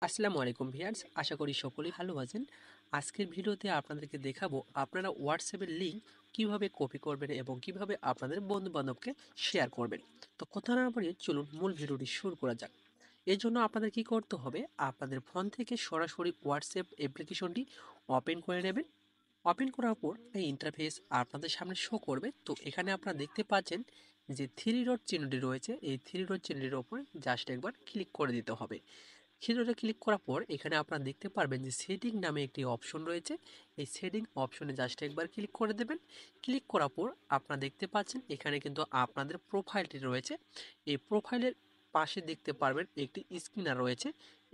আসসালামু আলাইকুম ভিউয়ার্স, আশা করি সকলেই ভালো আছেন। আজকের ভিডিওতে আপনাদেরকে দেখাবো আপনারা হোয়াটসঅ্যাপের লিংক কিভাবে কপি করবেন এবং কিভাবে আপনাদের বন্ধু বান্ধবকে শেয়ার করবেন। তো কথা না বাড়িয়ে চলুন মূল ভিডিওটি শুরু করা যাক। এর জন্য আপনাদের কি করতে হবে, আপনাদের ফোন থেকে সরাসরি হোয়াটসঅ্যাপ অ্যাপ্লিকেশনটি ওপেন করে নেবেন। ওপেন করার পর এই ইন্টারফেস আপনাদের সামনে শো করবে। তো এখানে আপনারা দেখতে পাচ্ছেন যে থ্রি ডট চিহ্নটি রয়েছে, এই থ্রি ডট চিহ্নটির ওপর জাস্ট একবার ক্লিক করে দিতে হবে। সেটাতে ক্লিক করার পর এখানে আপনারা দেখতে পারবেন যে সেটিং নামে একটি অপশন রয়েছে। এই সেটিং অপশনে জাস্ট একবার ক্লিক করে দেবেন। ক্লিক করার পর আপনারা দেখতে পাচ্ছেন এখানে কিন্তু আপনাদের প্রোফাইলটি রয়েছে। এই প্রোফাইলের পাশে দেখতে পারবেন একটি স্ক্যানার রয়েছে।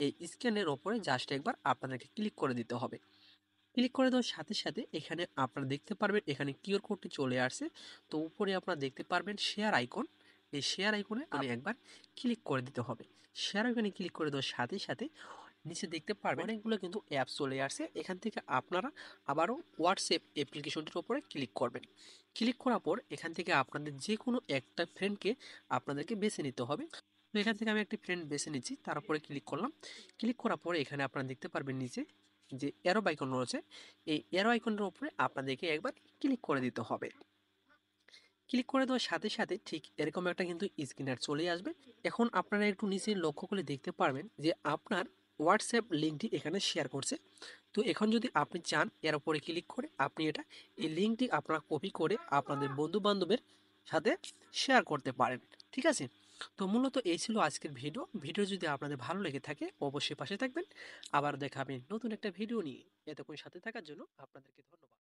এই স্ক্যানের ওপরে জাস্ট একবার আপনাদেরকে ক্লিক করে দিতে হবে। ক্লিক করে দেওয়ার সাথে সাথে এখানে আপনারা দেখতে পারবেন এখানে কিউআর কোডটি চলে আসছে। তো উপরে আপনারা দেখতে পারবেন শেয়ার আইকন। এই শেয়ার আইকনে একবার ক্লিক করে দিতে হবে। শেয়ার আইকনে ক্লিক করে দেওয়ার সাথে সাথে নিচে দেখতে পারবেন অনেকগুলো কিন্তু অ্যাপস চলে আসছে। এখান থেকে আপনারা আবারও হোয়াটসঅ্যাপ অ্যাপ্লিকেশনটির উপরে ক্লিক করবেন। ক্লিক করার পর এখান থেকে আপনাদের যে কোনো একটা ফ্রেন্ডকে আপনাদেরকে বেছে নিতে হবে। তো এখান থেকে আমি একটি ফ্রেন্ড বেছে নিচ্ছি, তারপরে ক্লিক করলাম। ক্লিক করার পরে এখানে আপনারা দেখতে পারবেন নিচে যে অ্যারো আইকন রয়েছে, এই অ্যারো আইকনের উপরে আপনাদেরকে একবার ক্লিক করে দিতে হবে। ক্লিক করে দেওয়ার সাথে সাথে ঠিক এরকম একটা কিন্তু স্ক্রিনার চলে আসবে। এখন আপনারা একটু নিচে লক্ষ্য করে দেখতে পারবেন যে আপনার হোয়াটসঅ্যাপ লিঙ্কটি এখানে শেয়ার করছে। তো এখন যদি আপনি চান এর উপরে ক্লিক করে আপনি এই লিঙ্কটি আপনারা কপি করে আপনাদের বন্ধু বান্ধবের সাথে শেয়ার করতে পারেন। ঠিক আছে? তো মূলত এই ছিল আজকের ভিডিও। ভিডিও যদি আপনাদের ভালো লেগে থাকে অবশ্যই পাশে থাকবেন। আবার দেখা হবে নতুন একটা ভিডিও নিয়ে। এতক্ষণ সাথে থাকার জন্য আপনাদেরকে ধন্যবাদ।